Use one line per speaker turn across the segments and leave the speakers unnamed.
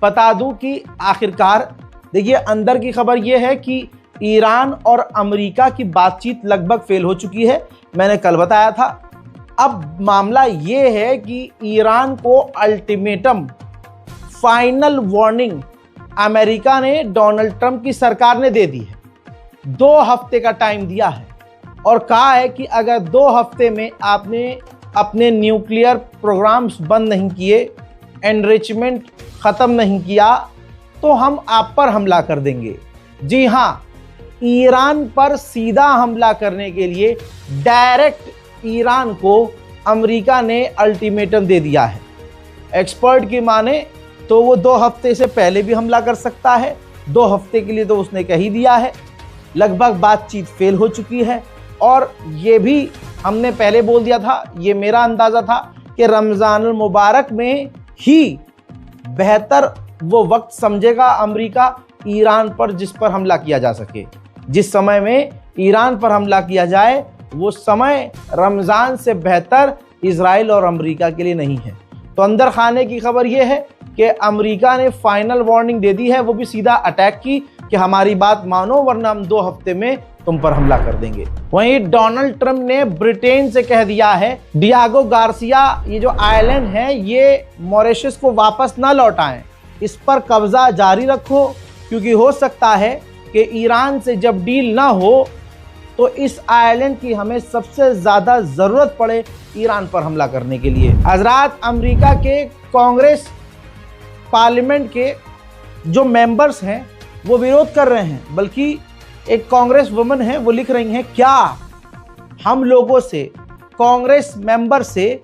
बता दूं कि आखिरकार देखिए, अंदर की खबर यह है कि ईरान और अमेरिका की बातचीत लगभग फेल हो चुकी है। मैंने कल बताया था। अब मामला यह है कि ईरान को अल्टीमेटम, फाइनल वार्निंग अमेरिका ने, डोनाल्ड ट्रंप की सरकार ने दे दी है। 2 हफ्ते का टाइम दिया है और कहा है कि अगर 2 हफ्ते में आपने अपने न्यूक्लियर प्रोग्राम्स बंद नहीं किए, एनरिचमेंट ख़त्म नहीं किया, तो हम आप पर हमला कर देंगे। जी हाँ, ईरान पर सीधा हमला करने के लिए डायरेक्ट ईरान को अमेरिका ने अल्टीमेटम दे दिया है। एक्सपर्ट की माने तो वो 2 हफ्ते से पहले भी हमला कर सकता है। 2 हफ्ते के लिए तो उसने कह ही दिया है। लगभग बातचीत फेल हो चुकी है और ये भी हमने पहले बोल दिया था, ये मेरा अंदाज़ा था कि रमज़ानुल मुबारक में ही बेहतर वो वक्त समझेगा अमेरिका ईरान पर, जिस पर हमला किया जा सके। जिस समय में ईरान पर हमला किया जाए वो समय रमज़ान से बेहतर इजराइल और अमेरिका के लिए नहीं है। तो अंदर खाने की खबर ये है कि अमेरिका ने फाइनल वार्निंग दे दी है, वो भी सीधा अटैक की कि हमारी बात मानो वरना हम 2 हफ्ते में तुम पर हमला कर देंगे। वहीं डोनाल्ड ट्रंप ने ब्रिटेन से कह दिया है डियागो गार्सिया, ये जो आइलैंड है ये मॉरिशस को वापस ना लौटाएं, इस पर कब्जा जारी रखो, क्योंकि हो सकता है कि ईरान से जब डील ना हो तो इस आइलैंड की हमें सबसे ज़्यादा ज़रूरत पड़े ईरान पर हमला करने के लिए। हजरात, अमेरिका के कांग्रेस पार्लियामेंट के जो मेंबर्स हैं वो विरोध कर रहे हैं, बल्कि एक कांग्रेस वुमन है वो लिख रही हैं, क्या हम लोगों से, कांग्रेस मेंबर से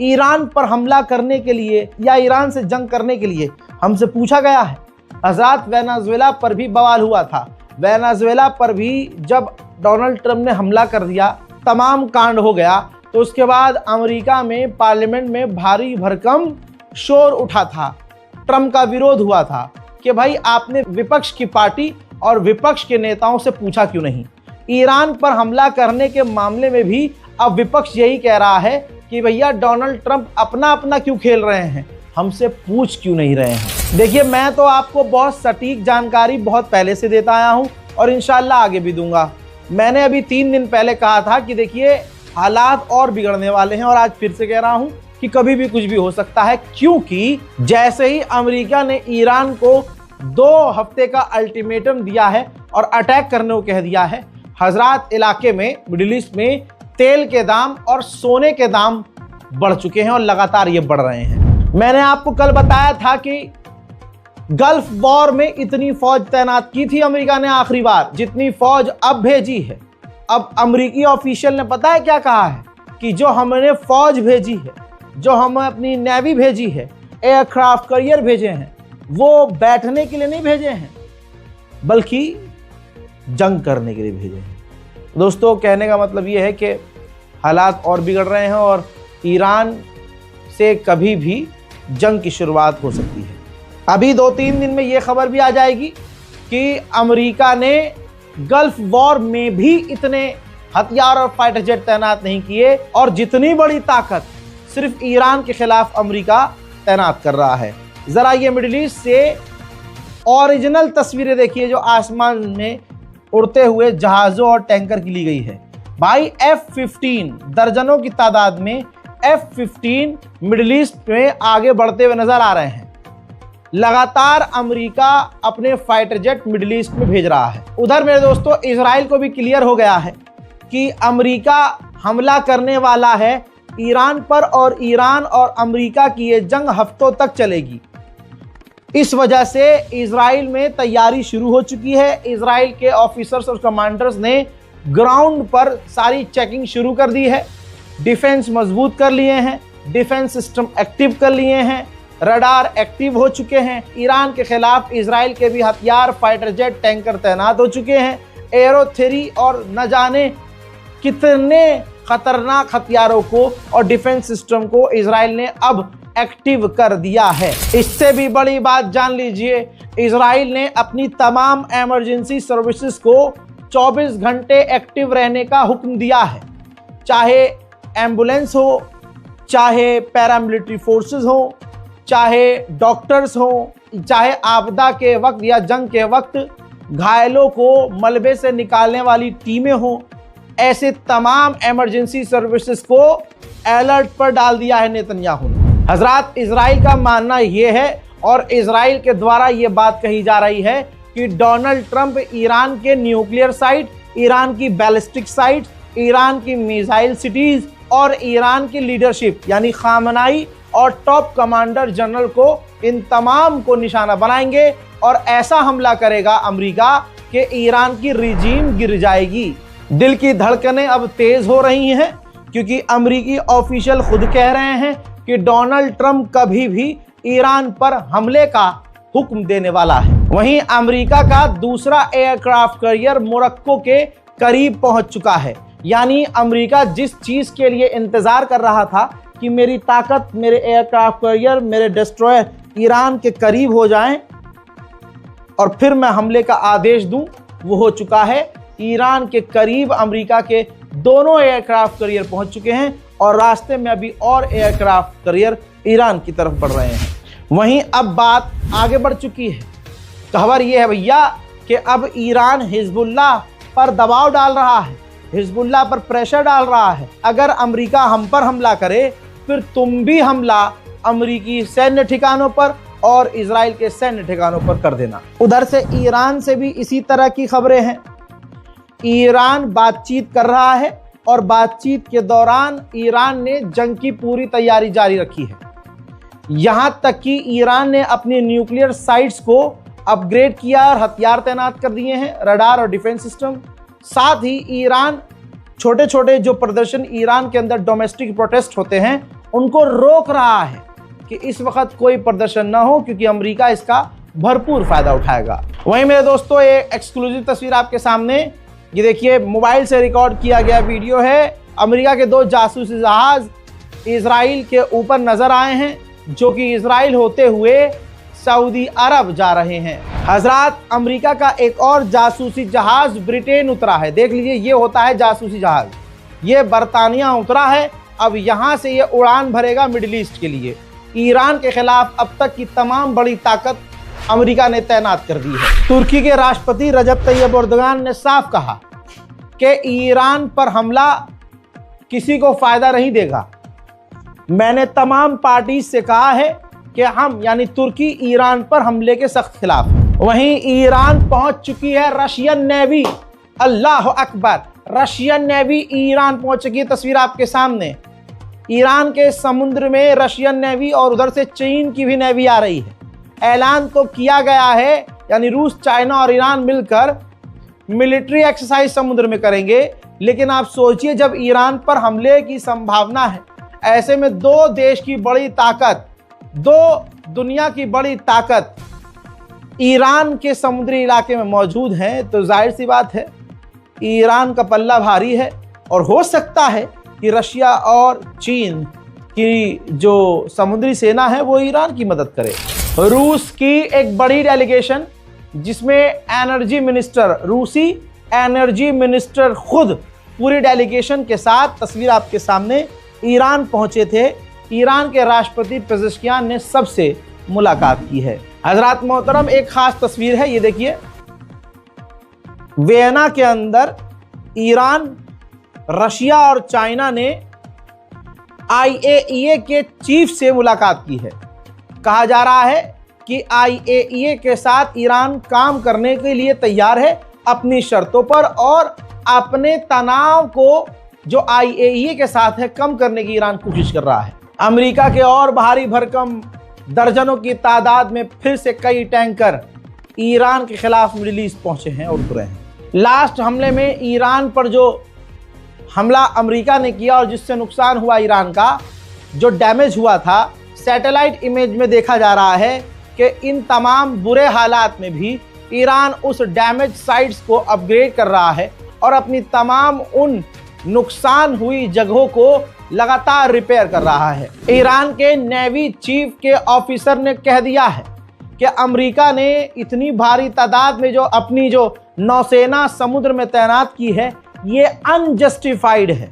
ईरान पर हमला करने के लिए या ईरान से जंग करने के लिए हमसे पूछा गया है? हजरात, वेनेजुएला पर भी बवाल हुआ था। वेनेजुएला पर भी जब डोनाल्ड ट्रंप ने हमला कर दिया, तमाम कांड हो गया, तो उसके बाद अमेरिका में पार्लियामेंट में भारी भरकम शोर उठा था। ट्रंप का विरोध हुआ था कि भाई आपने विपक्ष की पार्टी और विपक्ष के नेताओं से पूछा क्यों नहीं। ईरान पर हमला करने के मामले में भी अब विपक्ष यही कह रहा है कि भैया डोनाल्ड ट्रंप अपना अपना क्यों खेल रहे हैं, हमसे पूछ क्यों नहीं रहे हैं। देखिए, मैं तो आपको बहुत सटीक जानकारी बहुत पहले से देता आया हूं और इंशाल्लाह आगे भी दूंगा। मैंने अभी 3 दिन पहले कहा था कि देखिए हालात और बिगड़ने वाले हैं, और आज फिर से कह रहा हूं कि कभी भी कुछ भी हो सकता है, क्योंकि जैसे ही अमेरिका ने ईरान को 2 हफ्ते का अल्टीमेटम दिया है और अटैक करने को कह दिया है, हजरात, इलाके में, मिडिल ईस्ट में तेल के दाम और सोने के दाम बढ़ चुके हैं और लगातार ये बढ़ रहे हैं। मैंने आपको कल बताया था कि गल्फ वॉर में इतनी फौज तैनात की थी अमेरिका ने आखिरी बार जितनी फौज अब भेजी है। अब अमेरिकी ऑफिशियल ने पता है क्या कहा है कि जो हमने फौज भेजी है, जो हम अपनी नेवी भेजी है, एयरक्राफ्ट कैरियर भेजे हैं, वो बैठने के लिए नहीं भेजे हैं बल्कि जंग करने के लिए भेजे हैं। दोस्तों, कहने का मतलब ये है कि हालात और बिगड़ रहे हैं और ईरान से कभी भी जंग की शुरुआत हो सकती है। अभी 2-3 दिन में ये खबर भी आ जाएगी कि अमेरिका ने गल्फ वॉर में भी इतने हथियार और फाइटर जेट तैनात नहीं किए, और जितनी बड़ी ताकत सिर्फ ईरान के खिलाफ अमेरिका तैनात कर रहा है। ज़रा ये मिडिल ईस्ट से ओरिजिनल तस्वीरें देखिए जो आसमान में उड़ते हुए जहाज़ों और टैंकर की ली गई है। भाई F-15 दर्जनों की तादाद में F-15 मिडिल ईस्ट में आगे बढ़ते हुए नजर आ रहे हैं। लगातार अमेरिका अपने फाइटर जेट मिडिल ईस्ट में भेज रहा है। उधर मेरे दोस्तों, इजराइल को भी क्लियर हो गया है कि अमेरिका हमला करने वाला है ईरान पर, और ईरान और अमेरिका की ये जंग हफ्तों तक चलेगी। इस वजह से इजराइल में तैयारी शुरू हो चुकी है। इजराइल के ऑफिसर्स और कमांडर्स ने ग्राउंड पर सारी चेकिंग शुरू कर दी है, डिफेंस मजबूत कर लिए हैं, डिफेंस सिस्टम एक्टिव कर लिए हैं, रडार एक्टिव हो चुके हैं। ईरान के खिलाफ इजराइल के भी हथियार, फाइटर जेट, टैंकर तैनात हो चुके हैं। एरो 3 और न जाने कितने खतरनाक हथियारों को और डिफेंस सिस्टम को इजराइल ने अब एक्टिव कर दिया है। इससे भी बड़ी बात जान लीजिए, इजराइल ने अपनी तमाम इमरजेंसी सर्विसेज को 24 घंटे एक्टिव रहने का हुक्म दिया है। चाहे एम्बुलेंस हो, चाहे पैरामिलिट्री फोर्सेस हो, चाहे डॉक्टर्स हो, चाहे आपदा के वक्त या जंग के वक्त घायलों को मलबे से निकालने वाली टीमें हों, ऐसे तमाम इमरजेंसी सर्विसेज को अलर्ट पर डाल दिया है नेतन्याहू ने। हजरात, इजराइल का मानना यह है और इजराइल के द्वारा यह बात कही जा रही है कि डोनाल्ड ट्रंप ईरान के न्यूक्लियर साइट, ईरान की बैलिस्टिक साइट, ईरान की मिसाइल सिटीज और ईरान की लीडरशिप यानी खामनाई और टॉप कमांडर जनरल को, इन तमाम को निशाना बनाएंगे और ऐसा हमला करेगा अमेरिका कि ईरान की रिजीम गिर जाएगी। दिल की धड़कनें अब तेज हो रही हैं क्योंकि अमेरिकी ऑफिशियल खुद कह रहे हैं कि डोनाल्ड ट्रंप कभी भी ईरान पर हमले का हुक्म देने वाला है। वहीं अमेरिका का दूसरा एयरक्राफ्ट कैरियर मोरक्को के करीब पहुंच चुका है। यानी अमेरिका जिस चीज के लिए इंतजार कर रहा था कि मेरी ताकत, मेरे एयरक्राफ्ट कैरियर, मेरे डिस्ट्रॉयर ईरान के करीब हो जाएं और फिर मैं हमले का आदेश दूं, वो हो चुका है। ईरान के करीब अमेरिका के दोनों एयरक्राफ्ट कैरियर पहुंच चुके हैं और रास्ते में अभी और एयरक्राफ्ट कैरियर ईरान की तरफ बढ़ रहे हैं। वहीं अब बात आगे बढ़ चुकी है। खबर यह है भैया कि अब ईरान हिजबुल्लाह पर दबाव डाल रहा है, हिजबुल्लाह पर प्रेशर डाल रहा है। अगर अमेरिका हम पर हमला करे फिर तुम भी हमला अमेरिकी सैन्य ठिकानों पर और इजराइल के सैन्य ठिकानों पर कर देना। उधर से ईरान से भी इसी तरह की खबरें हैं। ईरान बातचीत कर रहा है और बातचीत के दौरान ईरान ने जंग की पूरी तैयारी जारी रखी है। यहां तक कि ईरान ने अपनी न्यूक्लियर साइट्स को अपग्रेड किया और हथियार तैनात कर दिए हैं, रडार और डिफेंस सिस्टम। साथ ही ईरान छोटे छोटे जो प्रदर्शन ईरान के अंदर डोमेस्टिक प्रोटेस्ट होते हैं उनको रोक रहा है कि इस वक्त कोई प्रदर्शन ना हो, क्योंकि अमेरिका इसका भरपूर फायदा उठाएगा। वहीं मेरे दोस्तों, ये एक्सक्लूसिव तस्वीर आपके सामने, ये देखिए, मोबाइल से रिकॉर्ड किया गया वीडियो है। अमेरिका के 2 जासूसी जहाज इजराइल के ऊपर नजर आए हैं जो कि इजराइल होते हुए सऊदी अरब जा रहे हैं। हजरात, अमेरिका का एक और जासूसी जहाज ब्रिटेन उतरा है। देख लीजिए, ये होता है जासूसी जहाज, ये बरतानिया उतरा है। अब यहाँ से ये उड़ान भरेगा मिडिल ईस्ट के लिए। ईरान के खिलाफ अब तक की तमाम बड़ी ताकत अमेरिका ने तैनात कर दी है। तुर्की के राष्ट्रपति रजब तैयब एर्दोगान ने साफ कहा कि ईरान पर हमला किसी को फायदा नहीं देगा। मैंने तमाम पार्टी से कहा है कि हम यानी तुर्की ईरान पर हमले के सख्त खिलाफ है। वहीं ईरान पहुंच चुकी है रशियन नेवी। अल्लाह अकबर, रशियन नेवी ईरान पहुंच चुकी है। तस्वीर आपके सामने, ईरान के समुद्र में रशियन नेवी और उधर से चीन की भी नेवी आ रही है। ऐलान तो किया गया है, यानी रूस, चाइना और ईरान मिलकर मिलिट्री एक्सरसाइज समुद्र में करेंगे। लेकिन आप सोचिए, जब ईरान पर हमले की संभावना है, ऐसे में 2 देश की बड़ी ताकत, 2 दुनिया की बड़ी ताकत ईरान के समुद्री इलाके में मौजूद हैं, तो जाहिर सी बात है ईरान का पल्ला भारी है। और हो सकता है कि रशिया और चीन की जो समुद्री सेना है वो ईरान की मदद करे। रूस की एक बड़ी डेलीगेशन, जिसमें एनर्जी मिनिस्टर, रूसी एनर्जी मिनिस्टर खुद पूरी डेलीगेशन के साथ, तस्वीर आपके सामने, ईरान पहुंचे थे। ईरान के राष्ट्रपति पेजेश्कियान ने सबसे मुलाकात की है। हजरात मोहतरम, एक खास तस्वीर है, ये देखिए, वियना के अंदर ईरान, रशिया और चाइना ने IAEA के चीफ से मुलाकात की है। कहा जा रहा है कि IAEA के साथ ईरान काम करने के लिए तैयार है अपनी शर्तों पर, और अपने तनाव को जो IAEA के साथ है कम करने की ईरान कोशिश कर रहा है। अमेरिका के और भारी भरकम दर्जनों की तादाद में फिर से कई टैंकर ईरान के खिलाफ मिडिल ईस्ट पहुंचे हैं और उतरे हैं। लास्ट हमले में ईरान पर जो हमला अमेरिका ने किया और जिससे नुकसान हुआ ईरान का, जो डैमेज हुआ था, सैटेलाइट इमेज में देखा जा रहा है कि इन तमाम बुरे हालात में भी ईरान उस डैमेज साइट्स को अपग्रेड कर रहा है और अपनी तमाम उन नुकसान हुई जगहों को लगातार रिपेयर कर रहा है। ईरान के नेवी चीफ के ऑफिसर ने कह दिया है कि अमेरिका ने इतनी भारी तादाद में जो अपनी जो नौसेना समुद्र में तैनात की है, ये अनजस्टिफाइड है,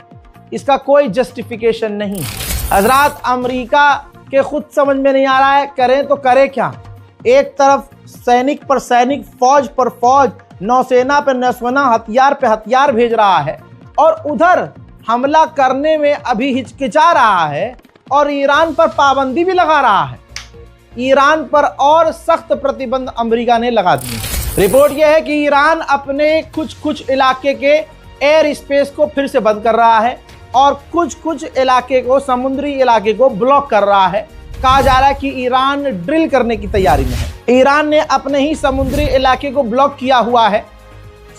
इसका कोई जस्टिफिकेशन नहीं है। हजरात, अमेरिका के खुद समझ में नहीं आ रहा है करें तो करे क्या। एक तरफ सैनिक पर सैनिक, फौज पर फौज, नौसेना पर नौसेना, हथियार पे हथियार भेज रहा है और उधर हमला करने में अभी हिचकिचा रहा है और ईरान पर पाबंदी भी लगा रहा है। ईरान पर और सख्त प्रतिबंध अमेरिका ने लगा दिए। रिपोर्ट यह है कि ईरान अपने कुछ इलाके के एयर स्पेस को फिर से बंद कर रहा है और कुछ इलाके को, समुद्री इलाके को ब्लॉक कर रहा है। कहा जा रहा है कि ईरान ड्रिल करने की तैयारी में है। ईरान ने अपने ही समुद्री इलाके को ब्लॉक किया हुआ है,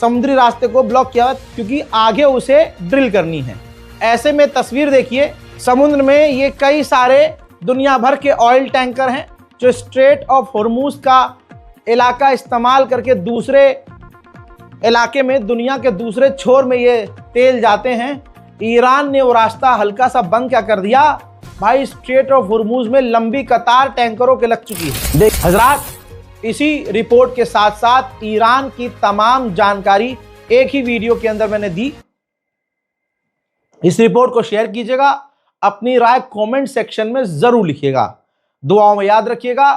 समुद्री रास्ते को ब्लॉक किया क्योंकि आगे उसे ड्रिल करनी है। ऐसे में तस्वीर देखिए, समुद्र में ये कई सारे दुनिया भर के ऑयल टैंकर हैं जो स्ट्रेट ऑफ हॉर्मूज का इलाका इस्तेमाल करके दूसरे इलाके में, दुनिया के दूसरे छोर में ये तेल जाते हैं। ईरान ने वो रास्ता हल्का सा बंद क्या कर दिया भाई, स्ट्रेट ऑफ हॉर्मूज में लंबी कतार टैंकरों के लग चुकी है। देख हजरात, इसी रिपोर्ट के साथ साथ ईरान की तमाम जानकारी एक ही वीडियो के अंदर मैंने दी। इस रिपोर्ट को शेयर कीजिएगा, अपनी राय कमेंट सेक्शन में जरूर लिखिएगा। दुआओं में याद रखिएगा।